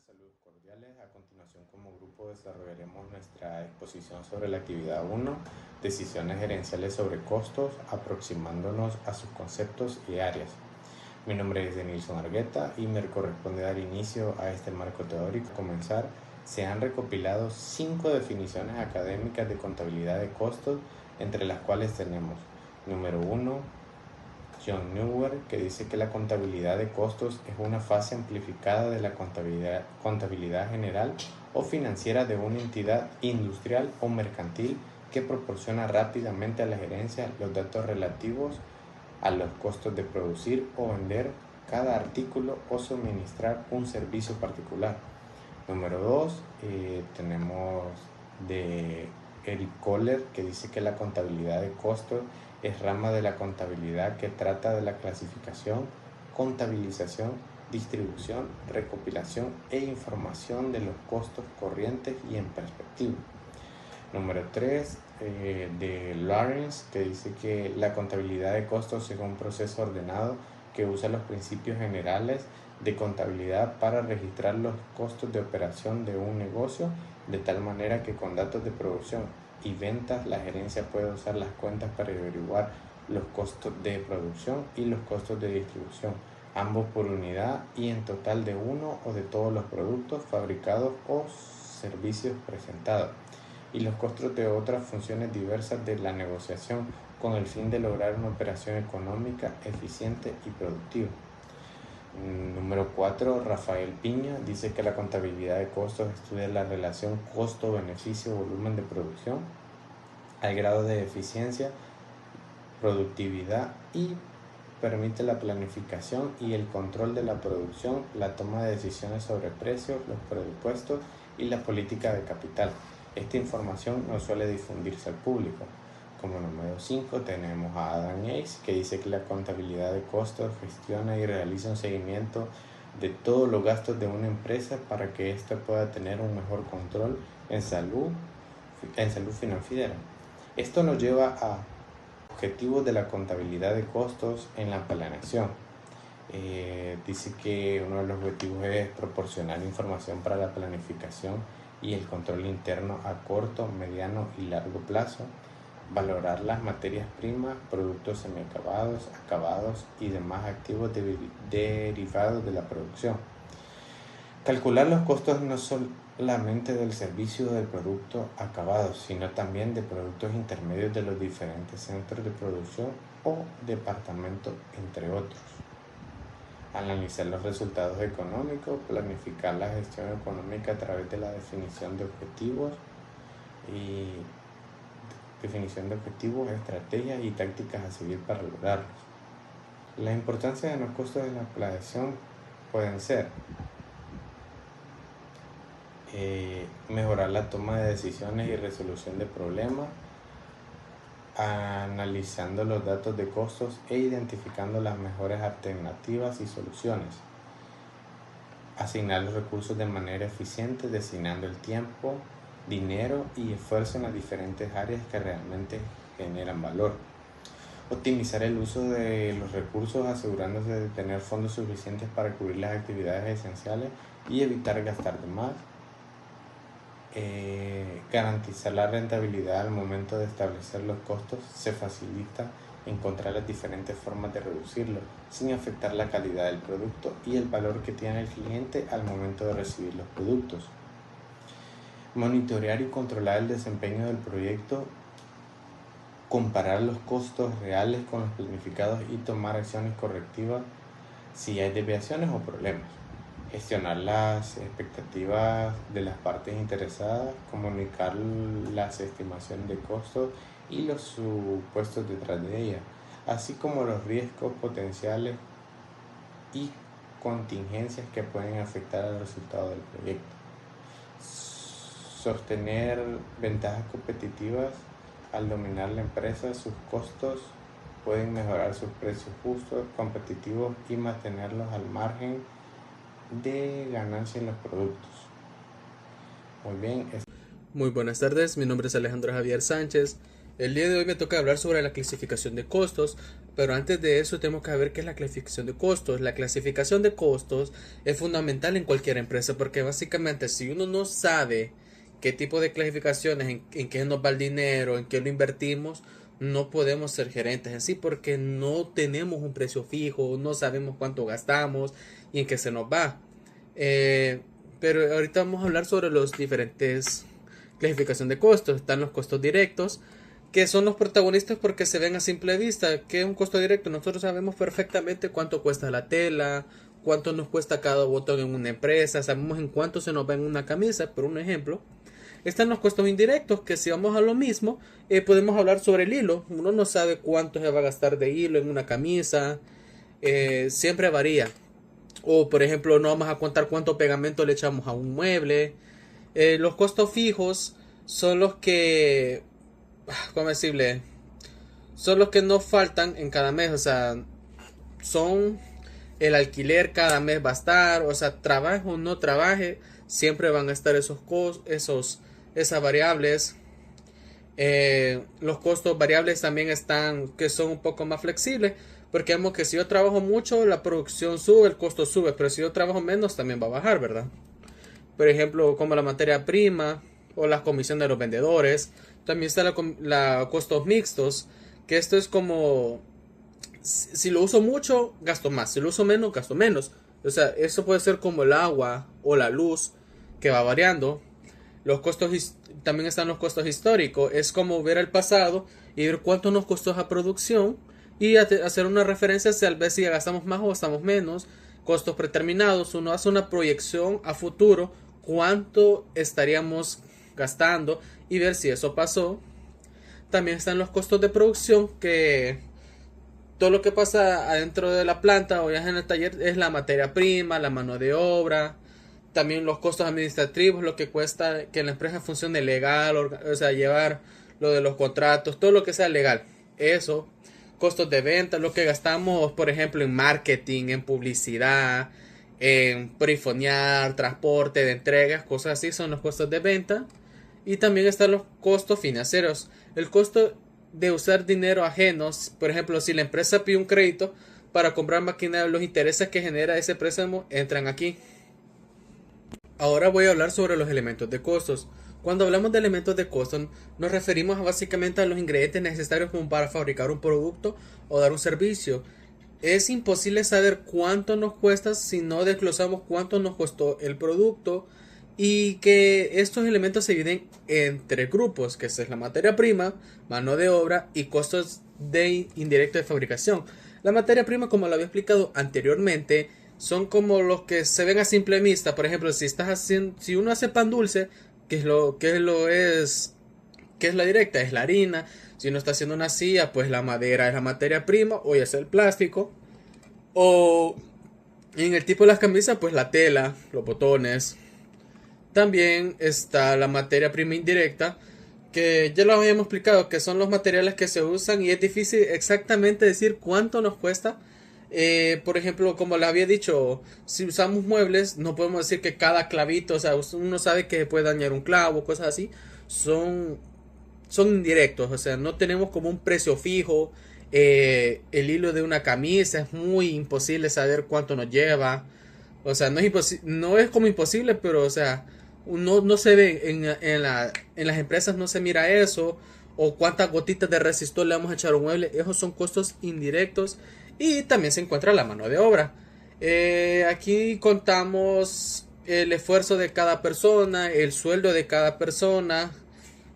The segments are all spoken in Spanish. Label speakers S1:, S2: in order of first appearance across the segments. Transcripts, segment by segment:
S1: Saludos cordiales. A continuación, como grupo, desarrollaremos nuestra exposición sobre la actividad 1, decisiones gerenciales sobre costos, aproximándonos a sus conceptos y áreas. Mi nombre es Denilson Argueta y me corresponde dar inicio a este marco teórico. Comenzar, se han recopilado 5 definiciones académicas de contabilidad de costos, entre las cuales tenemos: número 1, John Neuer, que dice que la contabilidad de costos es una fase amplificada de la contabilidad general o financiera de una entidad industrial o mercantil que proporciona rápidamente a la gerencia los datos relativos a los costos de producir o vender cada artículo o suministrar un servicio particular. Número 2, tenemos de Eric Kohler, que dice que la contabilidad de costos es rama de la contabilidad que trata de la clasificación, contabilización, distribución, recopilación e información de los costos corrientes y en perspectiva. Número 3, de Lawrence, que dice que la contabilidad de costos es un proceso ordenado que usa los principios generales de contabilidad para registrar los costos de operación de un negocio, de tal manera que con datos de producción y ventas la gerencia puede usar las cuentas para averiguar los costos de producción y los costos de distribución, ambos por unidad y en total de uno o de todos los productos fabricados o servicios presentados, y los costos de otras funciones diversas de la negociación, con el fin de lograr una operación económica, eficiente y productiva. Número 4, Rafael Piña dice que la contabilidad de costos estudia la relación costo-beneficio-volumen de producción al grado de eficiencia, productividad y permite la planificación y el control de la producción, la toma de decisiones sobre precios, los presupuestos y la política de capital. Esta información no suele difundirse al público. Como número 5 tenemos a Adam Yates, que dice que la contabilidad de costos gestiona y realiza un seguimiento de todos los gastos de una empresa para que ésta pueda tener un mejor control en salud financiera. Esto nos lleva a objetivos de la contabilidad de costos en la planeación. Dice que uno de los objetivos es proporcionar información para la planificación y el control interno a corto, mediano y largo plazo, valorar las materias primas, productos semiacabados, acabados y demás activos derivados de la producción. Calcular los costos no solamente del servicio o del producto acabado, sino también de productos intermedios de los diferentes centros de producción o departamentos, entre otros. Analizar los resultados económicos, planificar la gestión económica a través de la definición de objetivos, estrategias y tácticas a seguir para lograrlos. La importancia de los costos de la planeación pueden ser mejorar la toma de decisiones y resolución de problemas, analizando los datos de costos e identificando las mejores alternativas y soluciones, asignar los recursos de manera eficiente, designando el tiempo, dinero y esfuerzo en las diferentes áreas que realmente generan valor, optimizar el uso de los recursos asegurándose de tener fondos suficientes para cubrir las actividades esenciales y evitar gastar de más, garantizar la rentabilidad al momento de establecer los costos. Se facilita encontrar las diferentes formas de reducirlos sin afectar la calidad del producto y el valor que tiene el cliente al momento de recibir los productos. Monitorear y controlar el desempeño del proyecto, comparar los costos reales con los planificados y tomar acciones correctivas si hay desviaciones o problemas. Gestionar las expectativas de las partes interesadas, comunicar las estimaciones de costos y los supuestos detrás de ellas, así como los riesgos potenciales y contingencias que pueden afectar al resultado del proyecto. Sostener ventajas competitivas. Al dominar la empresa, sus costos pueden mejorar sus precios justos, competitivos y mantenerlos al margen de ganancia en los productos. Muy bien.
S2: Muy buenas tardes, mi nombre es Alejandro Javier Sánchez El día de hoy me toca hablar sobre la clasificación de costos, pero antes de eso tenemos que ver qué es la clasificación de costos. La clasificación de costos es fundamental en cualquier empresa porque básicamente si uno no sabe qué tipo de clasificaciones, en qué nos va el dinero, en qué lo invertimos, no podemos ser gerentes en sí porque no tenemos un precio fijo, no sabemos cuánto gastamos y en qué se nos va. Eh, pero ahorita vamos a hablar sobre los diferentes clasificación de costos. Están los costos directos, que son los protagonistas porque se ven a simple vista. ¿Qué es un costo directo? Nosotros sabemos perfectamente cuánto cuesta la tela, cuánto nos cuesta cada botón en una empresa, sabemos en cuánto se nos va en una camisa, por un ejemplo. Están los costos indirectos, que si vamos a lo mismo, podemos hablar sobre el hilo. Uno no sabe cuánto se va a gastar de hilo en una camisa, siempre varía. O por ejemplo, no vamos a contar cuánto pegamento le echamos a un mueble. Los costos fijos son los que, ¿cómo decirle? Son los que no faltan en cada mes, o sea, son el alquiler cada mes va a estar, o sea, trabaje o no trabaje, siempre van a estar esas variables. Los costos variables también están, que son un poco más flexibles, porque vemos que si yo trabajo mucho, la producción sube, el costo sube, pero si yo trabajo menos, también va a bajar, ¿verdad? Por ejemplo, como la materia prima o las comisiones de los vendedores. También está la costos mixtos, que esto es como si lo uso mucho, gasto más, si lo uso menos, gasto menos. O sea, eso puede ser como el agua o la luz, que va variando. Los costos también están los costos históricos, es como ver el pasado y ver cuánto nos costó la producción y hacer una referencia si al vez si gastamos más o gastamos menos. Costos predeterminados, uno hace una proyección a futuro cuánto estaríamos gastando y ver si eso pasó. También están los costos de producción, que todo lo que pasa adentro de la planta o ya en el taller es la materia prima, la mano de obra. También los costos administrativos, lo que cuesta que la empresa funcione legal, o sea, llevar lo de los contratos, todo lo que sea legal. Eso, costos de venta, lo que gastamos, por ejemplo, en marketing, en publicidad, en perifonear, transporte de entregas, cosas así, son los costos de venta. Y también están los costos financieros. El costo de usar dinero ajenos, por ejemplo, si la empresa pide un crédito para comprar maquinaria, los intereses que genera ese préstamo entran aquí. Ahora voy a hablar sobre los elementos de costos. Cuando hablamos de elementos de costos, nos referimos básicamente a los ingredientes necesarios como para fabricar un producto o dar un servicio. Es imposible saber cuánto nos cuesta si no desglosamos cuánto nos costó el producto, y que estos elementos se dividen entre grupos, que es la materia prima, mano de obra y costos indirectos de fabricación. La materia prima, como lo había explicado anteriormente, son como los que se ven a simple vista. Por ejemplo, si uno hace pan dulce, que es la directa, es la harina. Si uno está haciendo una silla, pues la madera es la materia prima, o ya sea el plástico. O en el tipo de las camisas, pues la tela, los botones. También está la materia prima indirecta, que ya lo habíamos explicado, que son los materiales que se usan y es difícil exactamente decir cuánto nos cuesta. Por ejemplo, como le había dicho, si usamos muebles, no podemos decir que cada clavito, o sea, uno sabe que puede dañar un clavo, cosas así, son indirectos, o sea, no tenemos como un precio fijo. El hilo de una camisa es muy imposible saber cuánto nos lleva. O sea, no es como imposible, pero o sea, no se ve en las empresas, no se mira eso, o cuántas gotitas de resistor le vamos a echar a un mueble. Esos son costos indirectos. Y también se encuentra la mano de obra. Aquí contamos el esfuerzo de cada persona, el sueldo de cada persona.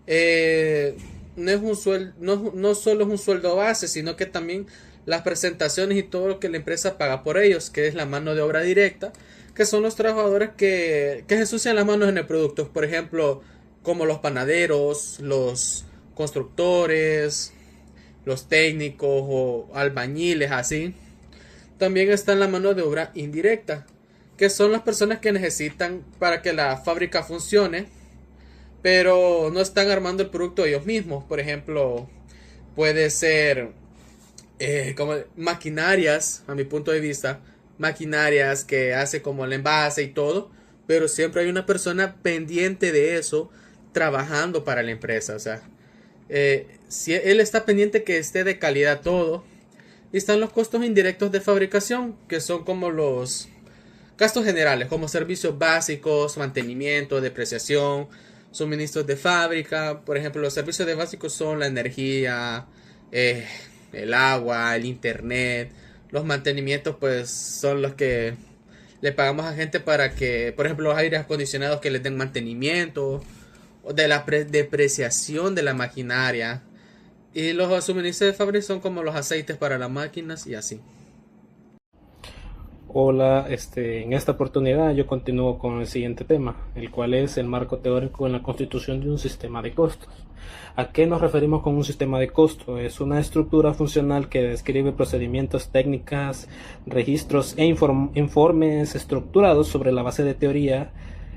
S2: No es un sueldo, no solo es un sueldo base, sino que también las presentaciones y todo lo que la empresa paga por ellos, que es la mano de obra directa, que son los trabajadores que se ensucian las manos en el producto. Por ejemplo, como los panaderos, los constructores, los técnicos o albañiles, así. También está la mano de obra indirecta, que son las personas que necesitan para que la fábrica funcione, pero no están armando el producto ellos mismos. Por ejemplo, puede ser como maquinarias, a mi punto de vista, maquinarias que hace como el envase y todo, pero siempre hay una persona pendiente de eso, trabajando para la empresa. O sea, si él está pendiente que esté de calidad todo. Y están los costos indirectos de fabricación, que son como los gastos generales, como servicios básicos, mantenimiento, depreciación, suministros de fábrica. Por ejemplo, los servicios de básicos son la energía, el agua, el internet. Los mantenimientos pues son los que le pagamos a gente para que, por ejemplo, los aires acondicionados que les den mantenimiento, o de la depreciación de la maquinaria. Y los suministros de fábrica son como los aceites para las máquinas y así.
S3: Hola, en esta oportunidad yo continúo con el siguiente tema, el cual es el marco teórico en la constitución de un sistema de costos. ¿A qué nos referimos con un sistema de costos? Es una estructura funcional que describe procedimientos, técnicas, registros e informes estructurados sobre la base de teoría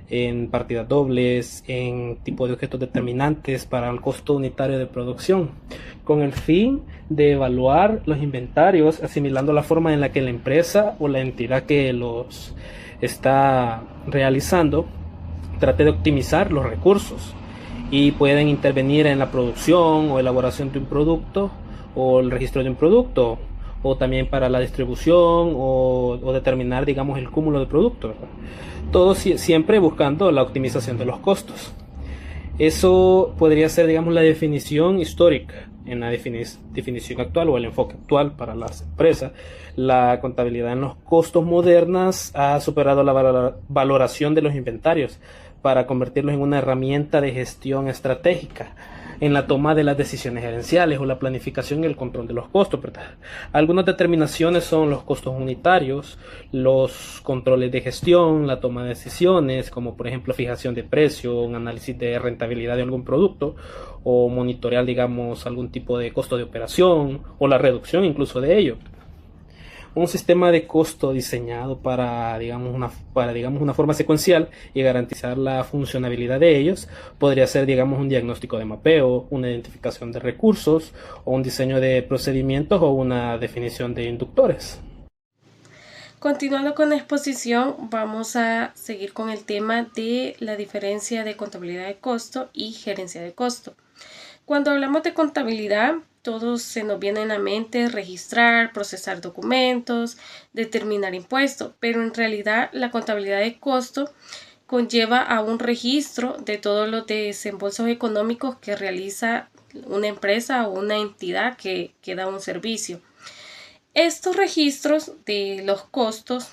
S3: en partidas dobles, en tipo de objetos determinantes para el costo unitario de producción, con el fin de evaluar los inventarios, asimilando la forma en la que la empresa o la entidad que los está realizando trate de optimizar los recursos y pueden intervenir en la producción o elaboración de un producto o el registro de un producto, o también para la distribución o determinar, digamos, el cúmulo de productos, ¿verdad? Todo siempre buscando la optimización de los costos. Eso podría ser, digamos, la definición histórica. En la definición actual o el enfoque actual para las empresas, la contabilidad en los costos modernas ha superado la valoración de los inventarios para convertirlos en una herramienta de gestión estratégica en la toma de las decisiones gerenciales o la planificación y el control de los costos, ¿verdad? Algunas determinaciones son los costos unitarios, los controles de gestión, la toma de decisiones, como por ejemplo fijación de precio, un análisis de rentabilidad de algún producto, o monitorear, digamos, algún tipo de costo de operación o la reducción incluso de ello. Un sistema de costo diseñado para, digamos, una forma secuencial y garantizar la funcionabilidad de ellos podría ser, digamos, un diagnóstico de mapeo, una identificación de recursos, o un diseño de procedimientos o una definición de inductores.
S4: Continuando con la exposición, vamos a seguir con el tema de la diferencia de contabilidad de costo y gerencia de costo. Cuando hablamos de contabilidad, todos se nos viene en la mente registrar, procesar documentos, determinar impuestos, pero en realidad la contabilidad de costo conlleva a un registro de todos los desembolsos económicos que realiza una empresa o una entidad que da un servicio. Estos registros de los costos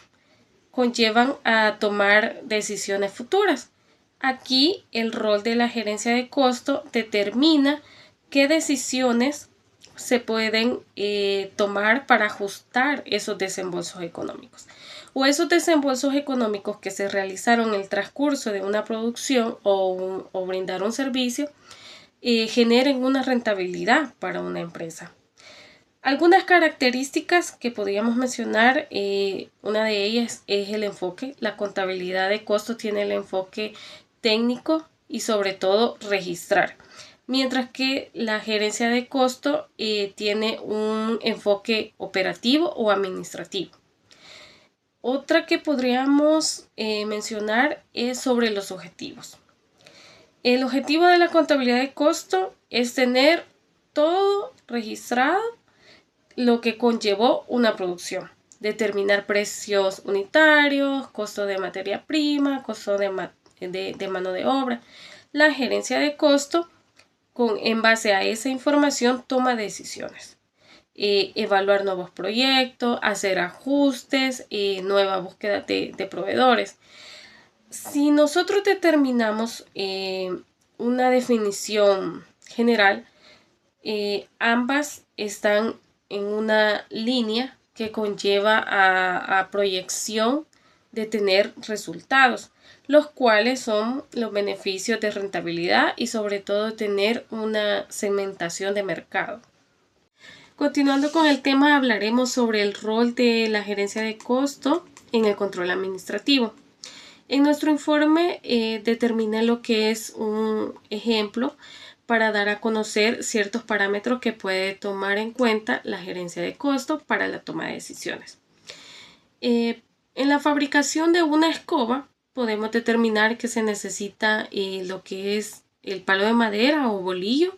S4: conllevan a tomar decisiones futuras. Aquí el rol de la gerencia de costo determina qué decisiones se pueden tomar para ajustar esos desembolsos económicos o esos desembolsos económicos que se realizaron en el transcurso de una producción o brindar un servicio generen una rentabilidad para una empresa. Algunas características que podríamos mencionar, una de ellas es el enfoque. La contabilidad de costos tiene el enfoque técnico y sobre todo registrar, mientras que la gerencia de costo tiene un enfoque operativo o administrativo. Otra que podríamos mencionar es sobre los objetivos. El objetivo de la contabilidad de costo es tener todo registrado lo que conllevó una producción. Determinar precios unitarios, costo de materia prima, costo de mano de obra. La gerencia de costo, en base a esa información, toma decisiones. Evaluar nuevos proyectos, hacer ajustes, nueva búsqueda de proveedores. Si nosotros determinamos una definición general, ambas están en una línea que conlleva a proyección de tener resultados, los cuales son los beneficios de rentabilidad y sobre todo tener una segmentación de mercado. Continuando con el tema, hablaremos sobre el rol de la gerencia de costo en el control administrativo. En nuestro informe determiné lo que es un ejemplo para dar a conocer ciertos parámetros que puede tomar en cuenta la gerencia de costo para la toma de decisiones. En la fabricación de una escoba podemos determinar que se necesita lo que es el palo de madera o bolillo,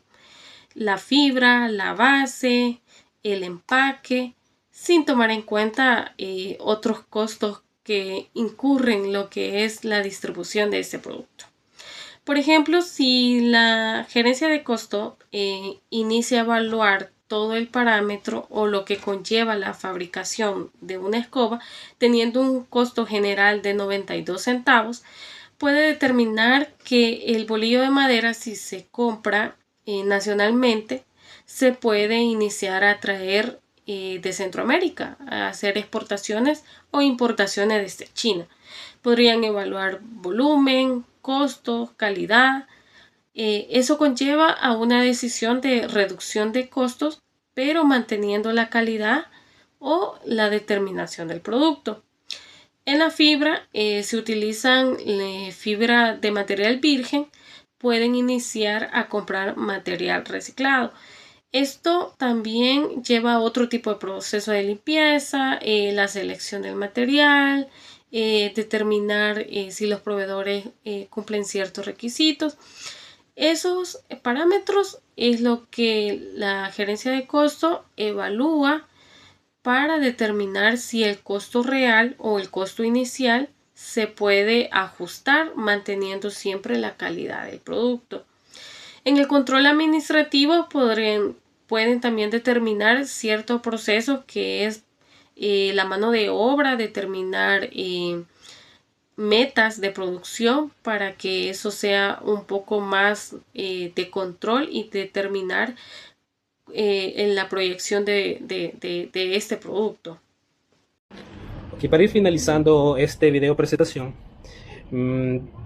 S4: la fibra, la base, el empaque, sin tomar en cuenta otros costos que incurren lo que es la distribución de ese producto. Por ejemplo, si la gerencia de costo inicia a evaluar todo el parámetro o lo que conlleva la fabricación de una escoba, teniendo un costo general de 92 centavos, puede determinar que el bolillo de madera, si se compra nacionalmente, se puede iniciar a traer de Centroamérica, a hacer exportaciones o importaciones desde China. Podrían evaluar volumen, costos, calidad. Eso conlleva a una decisión de reducción de costos, pero manteniendo la calidad o la determinación del producto. En la fibra se utilizan fibra de material virgen, pueden iniciar a comprar material reciclado. Esto también lleva a otro tipo de proceso de limpieza, la selección del material, determinar si los proveedores cumplen ciertos requisitos. Esos parámetros es lo que la gerencia de costo evalúa para determinar si el costo real o el costo inicial se puede ajustar manteniendo siempre la calidad del producto. En el control administrativo pueden también determinar ciertos procesos que es la mano de obra, determinar metas de producción para que eso sea un poco más de control y determinar en la proyección de este producto.
S3: Y para ir finalizando este video presentación,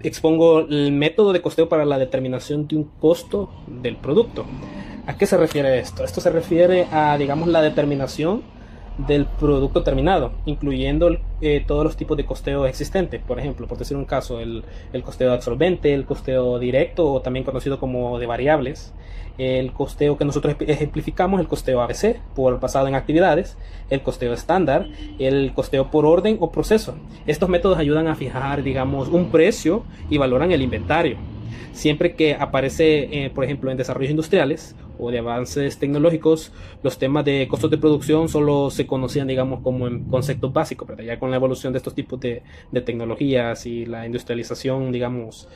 S3: expongo el método de costeo para la determinación de un costo del producto. ¿A qué se refiere esto? Esto se refiere a, digamos, la determinación del producto terminado, incluyendo todos los tipos de costeo existentes. Por ejemplo, por decir un caso, el costeo de absorbente, el costeo directo o también conocido como de variables, el costeo que nosotros ejemplificamos, el costeo ABC, basado en actividades, el costeo estándar, el costeo por orden o proceso. Estos métodos ayudan a fijar, digamos, un precio y valoran el inventario. Siempre que aparece, por ejemplo, en desarrollos industriales o de avances tecnológicos, los temas de costos de producción solo se conocían, digamos, como en conceptos básicos, ¿verdad? Ya con la evolución de estos tipos de tecnologías y la industrialización, digamos,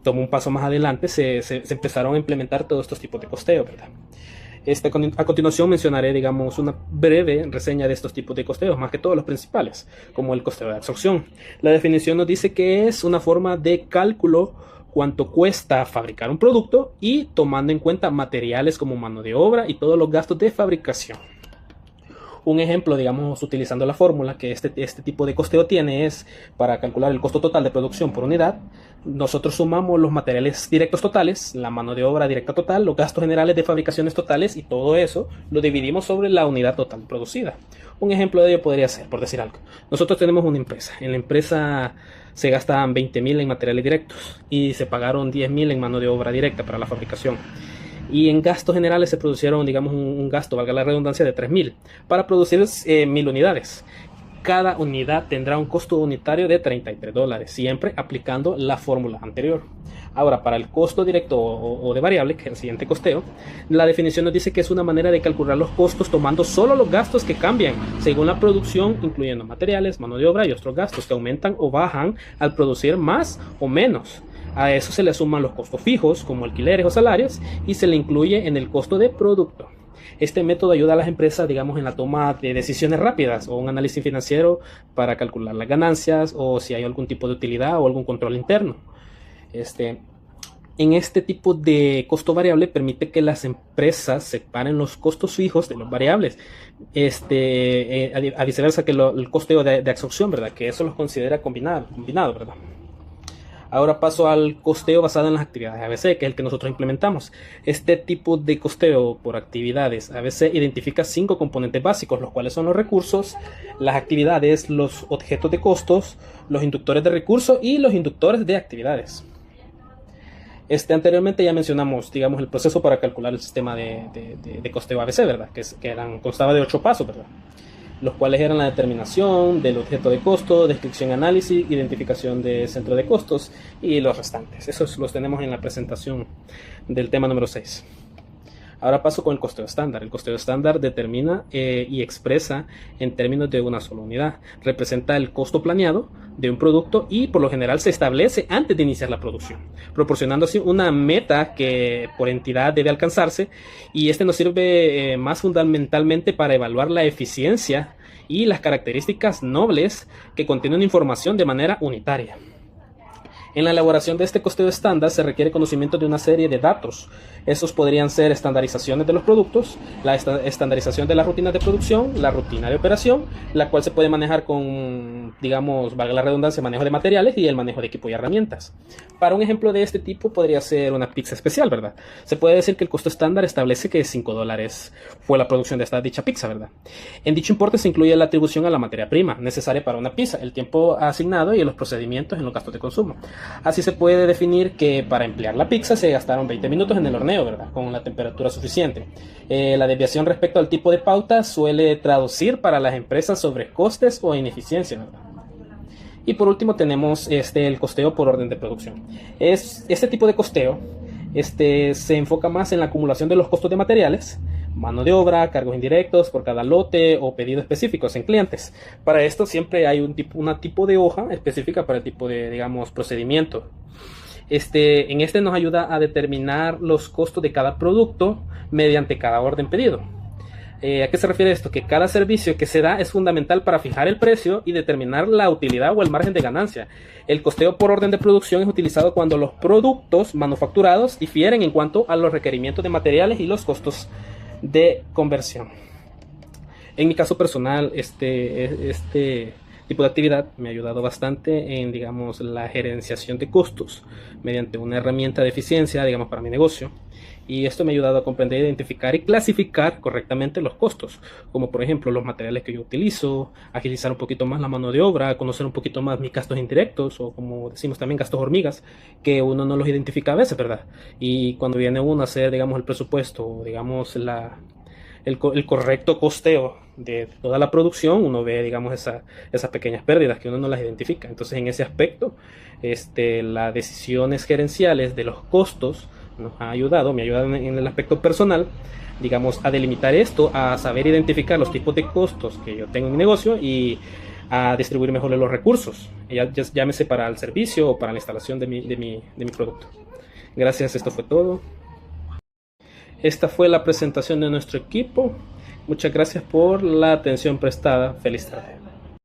S3: tomó un paso más adelante, se empezaron a implementar todos estos tipos de costeo, ¿verdad? A continuación mencionaré, digamos, una breve reseña de estos tipos de costeos, más que todos los principales, como el costeo de absorción. La definición nos dice que es una forma de cálculo cuánto cuesta fabricar un producto y tomando en cuenta materiales como mano de obra y todos los gastos de fabricación. Un ejemplo, digamos, utilizando la fórmula que este tipo de costeo tiene es para calcular el costo total de producción por unidad. Nosotros sumamos los materiales directos totales, la mano de obra directa total, los gastos generales de fabricaciones totales y todo eso lo dividimos sobre la unidad total producida. Un ejemplo de ello podría ser, por decir algo, nosotros tenemos una empresa. En la empresa se gastan 20.000 en materiales directos y se pagaron 10.000 en mano de obra directa para la fabricación. Y en gastos generales se produjeron, digamos, un gasto, valga la redundancia, de 3.000 para producir 1.000 unidades. Cada unidad tendrá un costo unitario de $33, siempre aplicando la fórmula anterior. Ahora, para el costo directo o de variable, que es el siguiente costeo, la definición nos dice que es una manera de calcular los costos tomando solo los gastos que cambian según la producción, incluyendo materiales, mano de obra y otros gastos que aumentan o bajan al producir más o menos. A eso se le suman los costos fijos, como alquileres o salarios, y se le incluye en el costo de producto. Este método ayuda a las empresas, digamos, en la toma de decisiones rápidas o un análisis financiero para calcular las ganancias o si hay algún tipo de utilidad o algún control interno. En este tipo de costo variable permite que las empresas separen los costos fijos de los variables, a viceversa que el costeo de absorción, ¿verdad? Que eso los considera combinado, ¿verdad? Ahora paso al costeo basado en las actividades ABC, que es el que nosotros implementamos. Este tipo de costeo por actividades ABC identifica 5 componentes básicos, los cuales son los recursos, las actividades, los objetos de costos, los inductores de recursos y los inductores de actividades. Anteriormente ya mencionamos, digamos, el proceso para calcular el sistema de costeo ABC, ¿verdad? Constaba de 8 pasos, ¿verdad? Los cuales eran la determinación del objeto de costo, descripción, análisis, identificación de centro de costos y los restantes. Esos los tenemos en la presentación del tema número 6. Ahora paso con el costeo estándar. El costeo estándar determina y expresa en términos de una sola unidad. Representa el costo planeado de un producto y por lo general se establece antes de iniciar la producción, proporcionando así una meta que por entidad debe alcanzarse, y este nos sirve más fundamentalmente para evaluar la eficiencia y las características nobles que contienen información de manera unitaria. En la elaboración de este costeo estándar se requiere conocimiento de una serie de datos. Estos podrían ser estandarizaciones de los productos, la estandarización de las rutinas de producción, la rutina de operación, la cual se puede manejar con, digamos, valga la redundancia, manejo de materiales y el manejo de equipo y herramientas. Para un ejemplo de este tipo podría ser una pizza especial, ¿verdad? Se puede decir que el costo estándar establece que $5 fue la producción de esta dicha pizza, ¿verdad? En dicho importe se incluye la atribución a la materia prima necesaria para una pizza, el tiempo asignado y los procedimientos en los gastos de consumo. Así se puede definir que para emplear la pizza se gastaron 20 minutos en el horneo, ¿verdad? Con la temperatura suficiente. La desviación respecto al tipo de pauta suele traducir para las empresas sobre costes o ineficiencia, ¿verdad? Y por último tenemos el costeo por orden de producción. Este tipo de costeo se enfoca más en la acumulación de los costos de materiales, mano de obra, cargos indirectos por cada lote o pedido específicos en clientes. Para esto siempre hay un tipo de hoja específica para el tipo de, digamos, procedimiento. En nos ayuda a determinar los costos de cada producto mediante cada orden pedido. ¿A qué se refiere esto? Que cada servicio que se da es fundamental para fijar el precio y determinar la utilidad o el margen de ganancia. El costeo por orden de producción es utilizado cuando los productos manufacturados difieren en cuanto a los requerimientos de materiales y los costos de conversión. En mi caso personal, este tipo de actividad me ha ayudado bastante en, digamos, la gerenciación de costos mediante una herramienta de eficiencia, digamos, para mi negocio. Y esto me ha ayudado a comprender, identificar y clasificar correctamente los costos, como por ejemplo los materiales que yo utilizo, agilizar un poquito más la mano de obra, conocer un poquito más mis gastos indirectos, o como decimos también gastos hormigas, que uno no los identifica a veces, ¿verdad? Y cuando viene uno a hacer, digamos, el presupuesto, digamos, el correcto costeo de toda la producción, uno ve, digamos, esas pequeñas pérdidas que uno no las identifica. Entonces, en ese aspecto, las decisiones gerenciales de los costos me ha ayudado en el aspecto personal, digamos, a delimitar esto, a saber identificar los tipos de costos que yo tengo en mi negocio y a distribuir mejor los recursos, ya llámese para el servicio o para la instalación de mi producto. Gracias, esto fue todo. Esta fue la presentación de nuestro equipo. Muchas gracias por la atención prestada. Feliz tarde.